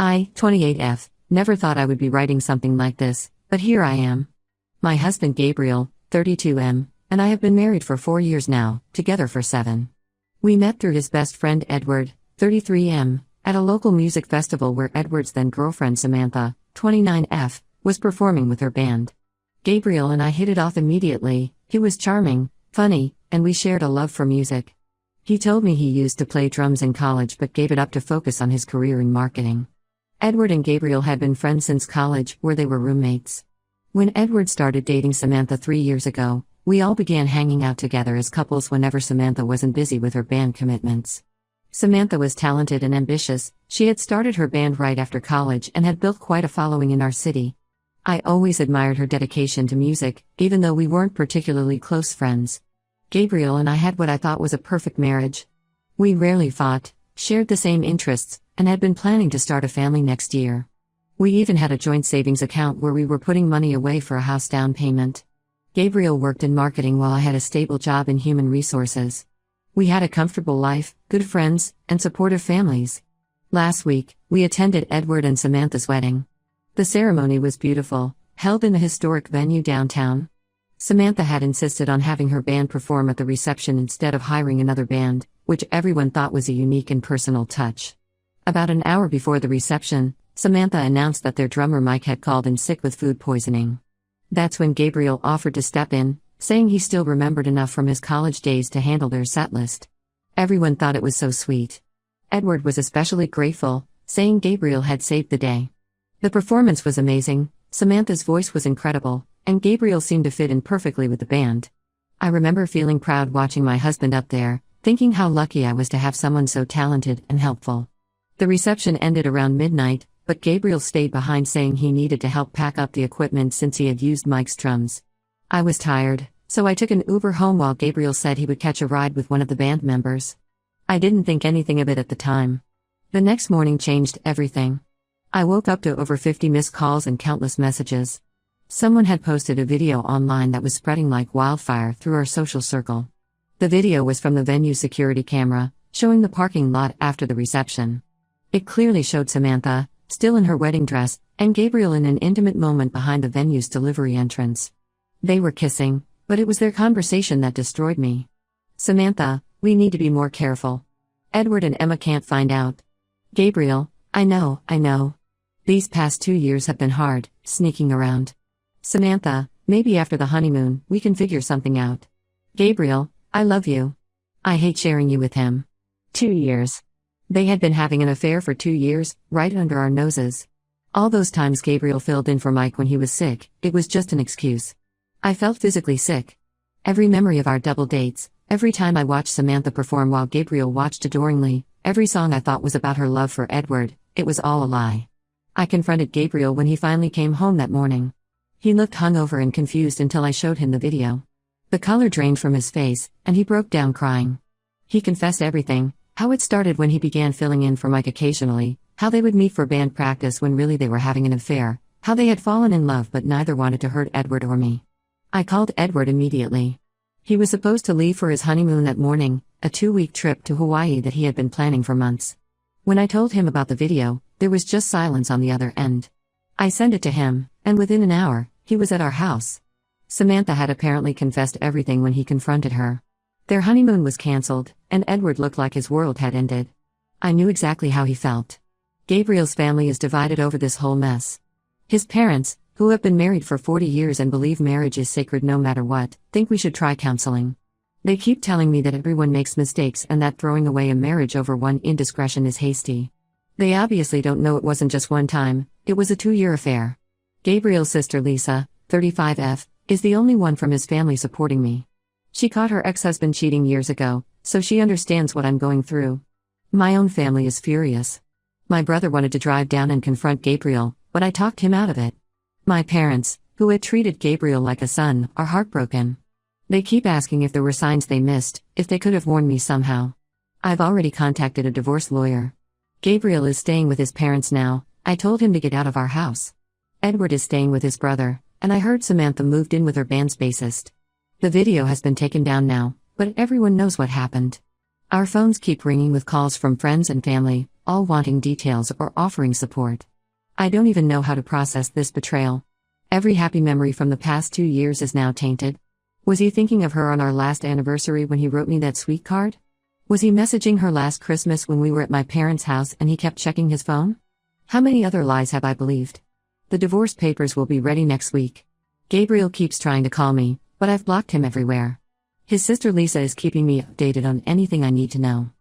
I, 28F, never thought I would be writing something like this, but here I am. My husband Gabriel, 32M, and I have been married for 4 years now, together for 7. We met through his best friend Edward, 33M, at a local music festival where Edward's then girlfriend Samantha, 29F, was performing with her band. Gabriel and I hit it off immediately. He was charming, funny, and we shared a love for music. He told me he used to play drums in college but gave it up to focus on his career in marketing. Edward and Gabriel had been friends since college, where they were roommates. When Edward started dating Samantha 3 years ago, we all began hanging out together as couples whenever Samantha wasn't busy with her band commitments. Samantha was talented and ambitious. She had started her band right after college and had built quite a following in our city. I always admired her dedication to music, even though we weren't particularly close friends. Gabriel and I had what I thought was a perfect marriage. We rarely fought, shared the same interests, and had been planning to start a family next year. We even had a joint savings account where we were putting money away for a house down payment. Gabriel worked in marketing while I had a stable job in human resources. We had a comfortable life, good friends, and supportive families. Last week, we attended Edward and Samantha's wedding. The ceremony was beautiful, held in a historic venue downtown. Samantha had insisted on having her band perform at the reception instead of hiring another band, which everyone thought was a unique and personal touch. About an hour before the reception, Samantha announced that their drummer Mike had called in sick with food poisoning. That's when Gabriel offered to step in, saying he still remembered enough from his college days to handle their setlist. Everyone thought it was so sweet. Edward was especially grateful, saying Gabriel had saved the day. The performance was amazing, Samantha's voice was incredible, and Gabriel seemed to fit in perfectly with the band. I remember feeling proud watching my husband up there, thinking how lucky I was to have someone so talented and helpful. The reception ended around midnight, but Gabriel stayed behind saying he needed to help pack up the equipment since he had used Mike's drums. I was tired, so I took an Uber home while Gabriel said he would catch a ride with one of the band members. I didn't think anything of it at the time. The next morning changed everything. I woke up to over 50 missed calls and countless messages. Someone had posted a video online that was spreading like wildfire through our social circle. The video was from the venue security camera, showing the parking lot after the reception. It clearly showed Samantha, still in her wedding dress, and Gabriel in an intimate moment behind the venue's delivery entrance. They were kissing, but it was their conversation that destroyed me. Samantha, we need to be more careful. Edward and Emma can't find out. Gabriel, I know. These past 2 years have been hard, sneaking around. Samantha, maybe after the honeymoon, we can figure something out. Gabriel, I love you. I hate sharing you with him. 2 years. They had been having an affair for 2 years, right under our noses. All those times Gabriel filled in for Mike when he was sick, it was just an excuse. I felt physically sick. Every memory of our double dates, every time I watched Samantha perform while Gabriel watched adoringly, every song I thought was about her love for Edward, it was all a lie. I confronted Gabriel when he finally came home that morning. He looked hungover and confused until I showed him the video. The color drained from his face, and he broke down crying. He confessed everything. How it started when he began filling in for Mike occasionally, how they would meet for band practice when really they were having an affair, how they had fallen in love but neither wanted to hurt Edward or me. I called Edward immediately. He was supposed to leave for his honeymoon that morning, a 2-week trip to Hawaii that he had been planning for months. When I told him about the video, there was just silence on the other end. I sent it to him, and within an hour, he was at our house. Samantha had apparently confessed everything when he confronted her. Their honeymoon was cancelled, and Edward looked like his world had ended. I knew exactly how he felt. Gabriel's family is divided over this whole mess. His parents, who have been married for 40 years and believe marriage is sacred no matter what, think we should try counseling. They keep telling me that everyone makes mistakes and that throwing away a marriage over one indiscretion is hasty. They obviously don't know it wasn't just one time, it was a 2-year affair. Gabriel's sister Lisa, 35F, is the only one from his family supporting me. She caught her ex-husband cheating years ago, so she understands what I'm going through. My own family is furious. My brother wanted to drive down and confront Gabriel, but I talked him out of it. My parents, who had treated Gabriel like a son, are heartbroken. They keep asking if there were signs they missed, if they could have warned me somehow. I've already contacted a divorce lawyer. Gabriel is staying with his parents now. I told him to get out of our house. Edward is staying with his brother, and I heard Samantha moved in with her band's bassist. The video has been taken down now, but everyone knows what happened. Our phones keep ringing with calls from friends and family, all wanting details or offering support. I don't even know how to process this betrayal. Every happy memory from the past 2 years is now tainted. Was he thinking of her on our last anniversary when he wrote me that sweet card? Was he messaging her last Christmas when we were at my parents' house and he kept checking his phone? How many other lies have I believed? The divorce papers will be ready next week. Gabriel keeps trying to call me, but I've blocked him everywhere. His sister Lisa is keeping me updated on anything I need to know.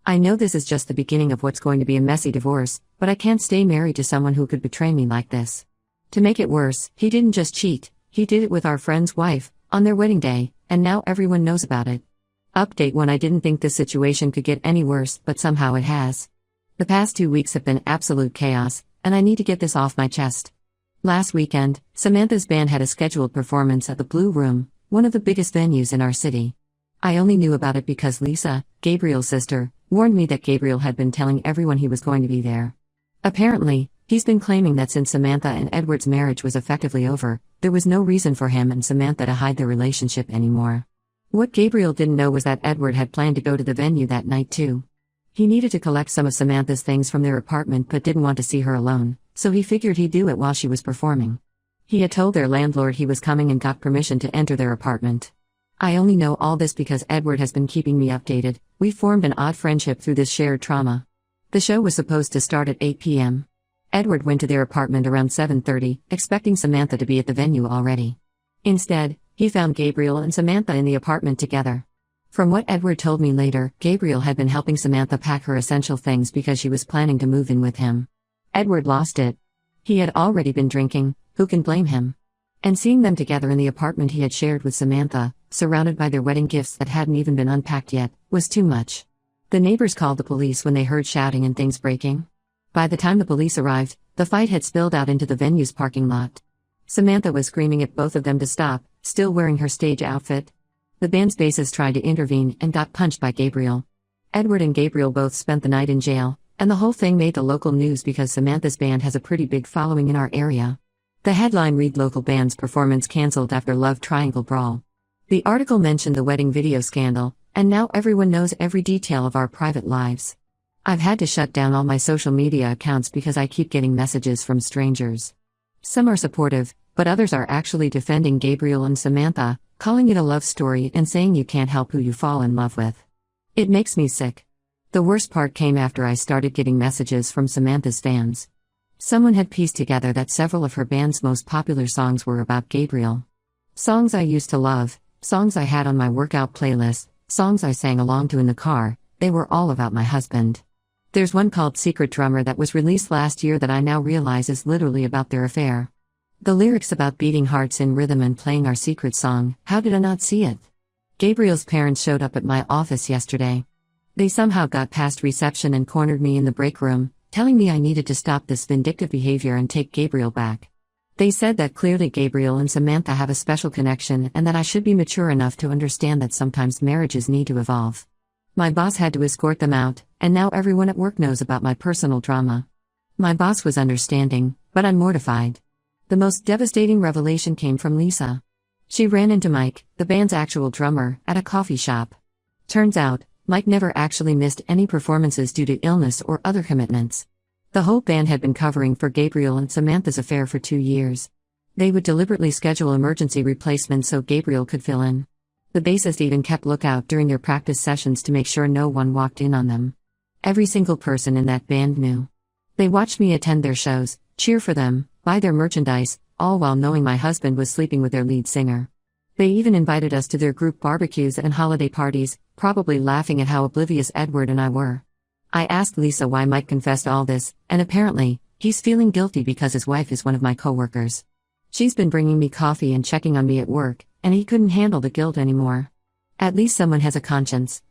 I know this is just the beginning of what's going to be a messy divorce, but I can't stay married to someone who could betray me like this. To make it worse, he didn't just cheat, he did it with our friend's wife, on their wedding day, and now everyone knows about it. Update 1: I didn't think this situation could get any worse, but somehow it has. The past 2 weeks have been absolute chaos, and I need to get this off my chest. Last weekend, Samantha's band had a scheduled performance at the Blue Room, one of the biggest venues in our city. I only knew about it because Lisa, Gabriel's sister, warned me that Gabriel had been telling everyone he was going to be there. Apparently, he's been claiming that since Samantha and Edward's marriage was effectively over, there was no reason for him and Samantha to hide their relationship anymore. What Gabriel didn't know was that Edward had planned to go to the venue that night too. He needed to collect some of Samantha's things from their apartment but didn't want to see her alone, so he figured he'd do it while she was performing. He had told their landlord he was coming and got permission to enter their apartment. I only know all this because Edward has been keeping me updated. We formed an odd friendship through this shared trauma. The show was supposed to start at 8 p.m. Edward went to their apartment around 7:30, expecting Samantha to be at the venue already. Instead, he found Gabriel and Samantha in the apartment together. From what Edward told me later, Gabriel had been helping Samantha pack her essential things because she was planning to move in with him. Edward lost it. He had already been drinking, who can blame him? And seeing them together in the apartment he had shared with Samantha, surrounded by their wedding gifts that hadn't even been unpacked yet, was too much. The neighbors called the police when they heard shouting and things breaking. By the time the police arrived, the fight had spilled out into the venue's parking lot. Samantha was screaming at both of them to stop, still wearing her stage outfit. The band's bassist tried to intervene and got punched by Gabriel. Edward and Gabriel both spent the night in jail, and the whole thing made the local news because Samantha's band has a pretty big following in our area. The headline read: Local band's performance cancelled after love triangle brawl. The article mentioned the wedding video scandal, and now everyone knows every detail of our private lives. I've had to shut down all my social media accounts because I keep getting messages from strangers. Some are supportive, but others are actually defending Gabriel and Samantha, calling it a love story and saying you can't help who you fall in love with. It makes me sick. The worst part came after I started getting messages from Samantha's fans. Someone had pieced together that several of her band's most popular songs were about Gabriel. Songs I used to love, songs I had on my workout playlist, songs I sang along to in the car, they were all about my husband. There's one called Secret Drummer that was released last year that I now realize is literally about their affair. The lyrics about beating hearts in rhythm and playing our secret song, how did I not see it? Gabriel's parents showed up at my office yesterday. They somehow got past reception and cornered me in the break room, telling me I needed to stop this vindictive behavior and take Gabriel back. They said that clearly Gabriel and Samantha have a special connection and that I should be mature enough to understand that sometimes marriages need to evolve. My boss had to escort them out, and now everyone at work knows about my personal drama. My boss was understanding, but I'm mortified. The most devastating revelation came from Lisa. She ran into Mike, the band's actual drummer, at a coffee shop. Turns out, Mike never actually missed any performances due to illness or other commitments. The whole band had been covering for Gabriel and Samantha's affair for 2 years. They would deliberately schedule emergency replacements so Gabriel could fill in. The bassist even kept lookout during their practice sessions to make sure no one walked in on them. Every single person in that band knew. They watched me attend their shows, cheer for them, buy their merchandise, all while knowing my husband was sleeping with their lead singer. They even invited us to their group barbecues and holiday parties, probably laughing at how oblivious Edward and I were. I asked Lisa why Mike confessed all this, and apparently, he's feeling guilty because his wife is one of my coworkers. She's been bringing me coffee and checking on me at work, and he couldn't handle the guilt anymore. At least someone has a conscience.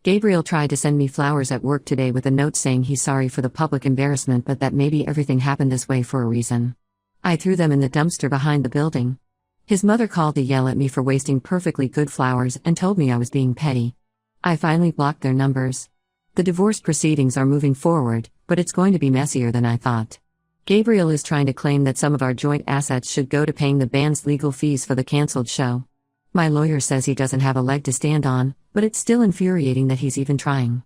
Gabriel tried to send me flowers at work today with a note saying he's sorry for the public embarrassment but that maybe everything happened this way for a reason. I threw them in the dumpster behind the building. His mother called to yell at me for wasting perfectly good flowers and told me I was being petty. I finally blocked their numbers. The divorce proceedings are moving forward, but it's going to be messier than I thought. Gabriel is trying to claim that some of our joint assets should go to paying the band's legal fees for the cancelled show. My lawyer says he doesn't have a leg to stand on, but it's still infuriating that he's even trying.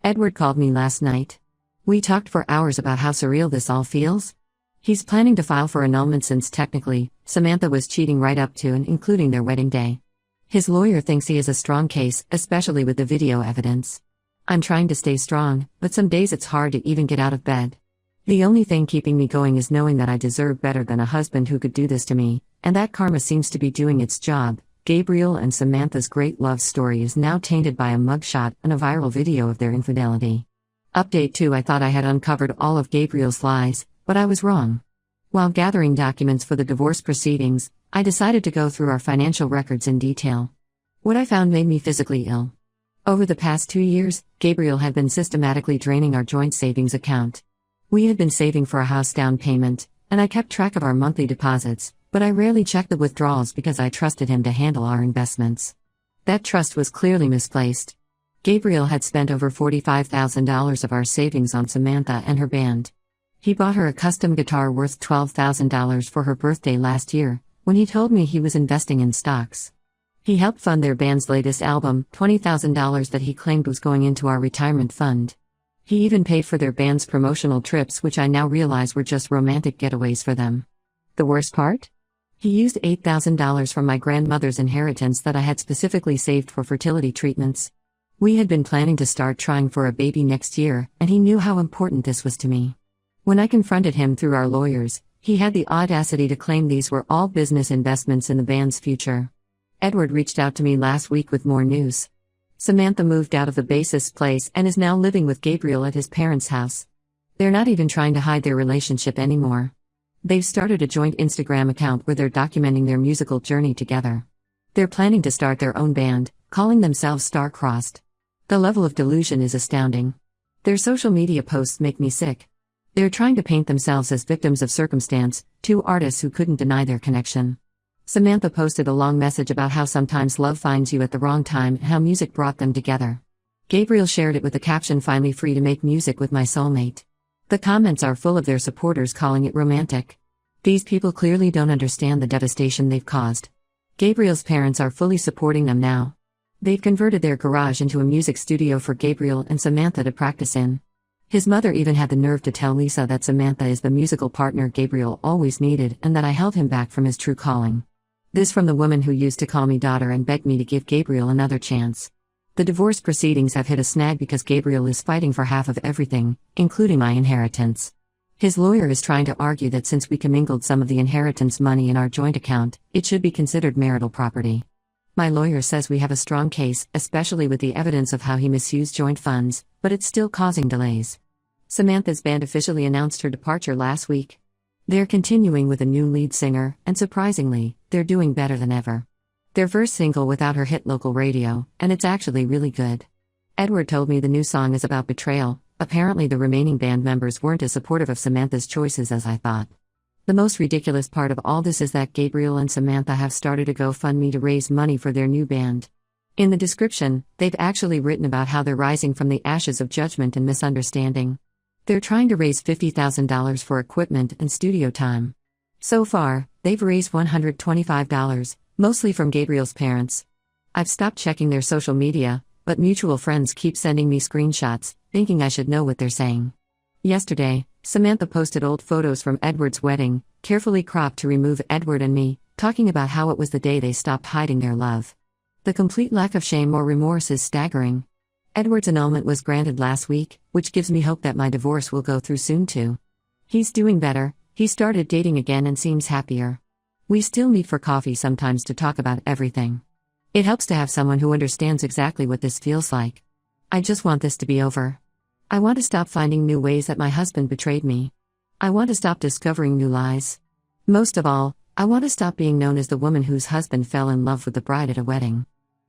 Edward called me last night. We talked for hours about how surreal this all feels. He's planning to file for annulment since technically, Samantha was cheating right up to and including their wedding day. His lawyer thinks he has a strong case, especially with the video evidence. I'm trying to stay strong, but some days it's hard to even get out of bed. The only thing keeping me going is knowing that I deserve better than a husband who could do this to me, and that karma seems to be doing its job. Gabriel and Samantha's great love story is now tainted by a mugshot and a viral video of their infidelity. Update 2: I thought I had uncovered all of Gabriel's lies, but I was wrong. While gathering documents for the divorce proceedings, I decided to go through our financial records in detail. What I found made me physically ill. Over the past 2 years, Gabriel had been systematically draining our joint savings account. We had been saving for a house down payment, and I kept track of our monthly deposits, but I rarely checked the withdrawals because I trusted him to handle our investments. That trust was clearly misplaced. Gabriel had spent over $45,000 of our savings on Samantha and her band. He bought her a custom guitar worth $12,000 for her birthday last year, when he told me he was investing in stocks. He helped fund their band's latest album, $20,000 that he claimed was going into our retirement fund. He even paid for their band's promotional trips, which I now realize were just romantic getaways for them. The worst part? He used $8,000 from my grandmother's inheritance that I had specifically saved for fertility treatments. We had been planning to start trying for a baby next year, and he knew how important this was to me. When I confronted him through our lawyers, he had the audacity to claim these were all business investments in the band's future. Edward reached out to me last week with more news. Samantha moved out of the bassist's place and is now living with Gabriel at his parents' house. They're not even trying to hide their relationship anymore. They've started a joint Instagram account where they're documenting their musical journey together. They're planning to start their own band, calling themselves Star-Crossed. The level of delusion is astounding. Their social media posts make me sick. They're trying to paint themselves as victims of circumstance, two artists who couldn't deny their connection. Samantha posted a long message about how sometimes love finds you at the wrong time and how music brought them together. Gabriel shared it with the caption, "Finally free to make music with my soulmate." The comments are full of their supporters calling it romantic. These people clearly don't understand the devastation they've caused. Gabriel's parents are fully supporting them now. They've converted their garage into a music studio for Gabriel and Samantha to practice in. His mother even had the nerve to tell Lisa that Samantha is the musical partner Gabriel always needed and that I held him back from his true calling. This from the woman who used to call me daughter and begged me to give Gabriel another chance. The divorce proceedings have hit a snag because Gabriel is fighting for half of everything, including my inheritance. His lawyer is trying to argue that since we commingled some of the inheritance money in our joint account, it should be considered marital property. My lawyer says we have a strong case, especially with the evidence of how he misused joint funds, but it's still causing delays. Samantha's band officially announced her departure last week. They're continuing with a new lead singer, and surprisingly, they're doing better than ever. Their first single without her hit local radio, and it's actually really good. Edward told me the new song is about betrayal. Apparently the remaining band members weren't as supportive of Samantha's choices as I thought. The most ridiculous part of all this is that Gabriel and Samantha have started a GoFundMe to raise money for their new band. In the description, they've actually written about how they're rising from the ashes of judgment and misunderstanding. They're trying to raise $50,000 for equipment and studio time. So far, they've raised $125, mostly from Gabriel's parents. I've stopped checking their social media, but mutual friends keep sending me screenshots, thinking I should know what they're saying. Yesterday, Samantha posted old photos from Edward's wedding, carefully cropped to remove Edward and me, talking about how it was the day they stopped hiding their love. The complete lack of shame or remorse is staggering. Edward's annulment was granted last week, which gives me hope that my divorce will go through soon too. He's doing better, he started dating again and seems happier. We still meet for coffee sometimes to talk about everything. It helps to have someone who understands exactly what this feels like. I just want this to be over. I want to stop finding new ways that my husband betrayed me. I want to stop discovering new lies. Most of all, I want to stop being known as the woman whose husband fell in love with the bride at a wedding.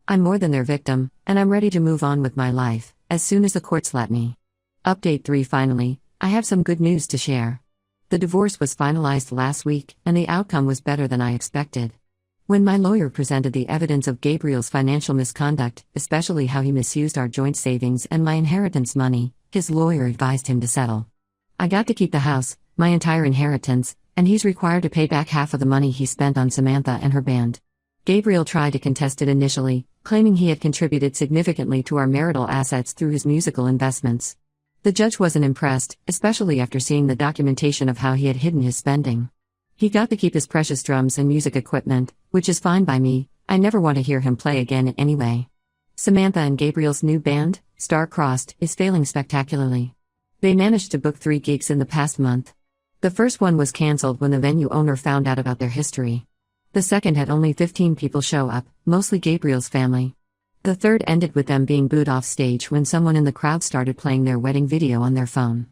I'm more than their victim, and I'm ready to move on with my life, as soon as the courts let me. Update 3: Finally, I have some good news to share. The divorce was finalized last week, and the outcome was better than I expected. When my lawyer presented the evidence of Gabriel's financial misconduct, especially how he misused our joint savings and my inheritance money, his lawyer advised him to settle. I got to keep the house, my entire inheritance, and he's required to pay back half of the money he spent on Samantha and her band. Gabriel tried to contest it initially, claiming he had contributed significantly to our marital assets through his musical investments. The judge wasn't impressed, especially after seeing the documentation of how he had hidden his spending. He got to keep his precious drums and music equipment, which is fine by me. I never want to hear him play again anyway. Samantha and Gabriel's new band, Star-Crossed, is failing spectacularly. They managed to book 3 gigs in the past month. The first one was cancelled when the venue owner found out about their history. The second had only 15 people show up, mostly Gabriel's family. The third ended with them being booed off stage when someone in the crowd started playing their wedding video on their phone.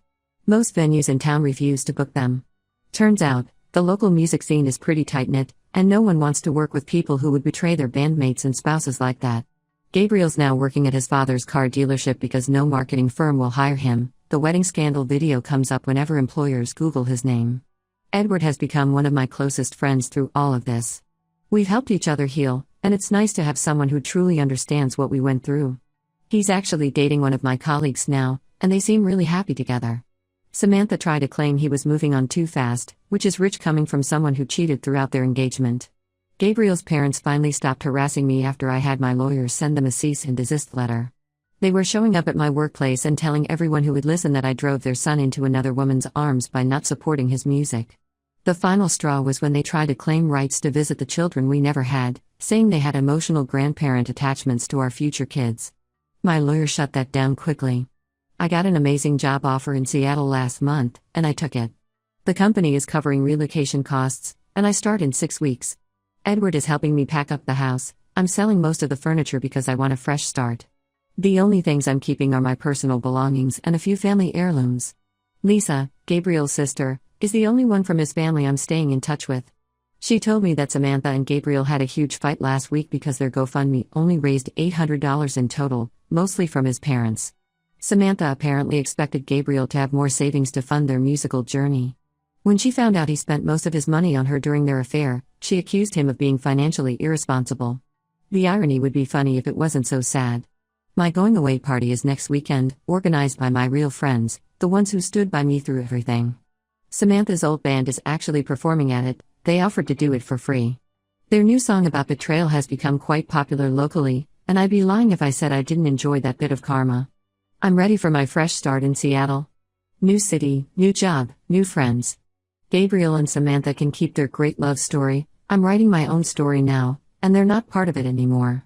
Most venues in town refused to book them. Turns out, the local music scene is pretty tight-knit, and no one wants to work with people who would betray their bandmates and spouses like that. Gabriel's now working at his father's car dealership because no marketing firm will hire him. The wedding scandal video comes up whenever employers Google his name. Edward has become one of my closest friends through all of this. We've helped each other heal, and it's nice to have someone who truly understands what we went through. He's actually dating one of my colleagues now, and they seem really happy together. Samantha tried to claim he was moving on too fast, which is rich coming from someone who cheated throughout their engagement. Gabriel's parents finally stopped harassing me after I had my lawyers send them a cease and desist letter. They were showing up at my workplace and telling everyone who would listen that I drove their son into another woman's arms by not supporting his music. The final straw was when they tried to claim rights to visit the children we never had, saying they had emotional grandparent attachments to our future kids. My lawyer shut that down quickly. I got an amazing job offer in Seattle last month, and I took it. The company is covering relocation costs, and I start in 6 weeks. Edward is helping me pack up the house. I'm selling most of the furniture because I want a fresh start. The only things I'm keeping are my personal belongings and a few family heirlooms. Lisa, Gabriel's sister, is the only one from his family I'm staying in touch with. She told me that Samantha and Gabriel had a huge fight last week because their GoFundMe only raised $800 in total, mostly from his parents. Samantha apparently expected Gabriel to have more savings to fund their musical journey. When she found out he spent most of his money on her during their affair, she accused him of being financially irresponsible. The irony would be funny if it wasn't so sad. My going-away party is next weekend, organized by my real friends, the ones who stood by me through everything. Samantha's old band is actually performing at it. They offered to do it for free. Their new song about betrayal has become quite popular locally, and I'd be lying if I said I didn't enjoy that bit of karma. I'm ready for my fresh start in Seattle. New city, new job, new friends. Gabriel and Samantha can keep their great love story. I'm writing my own story now, and they're not part of it anymore.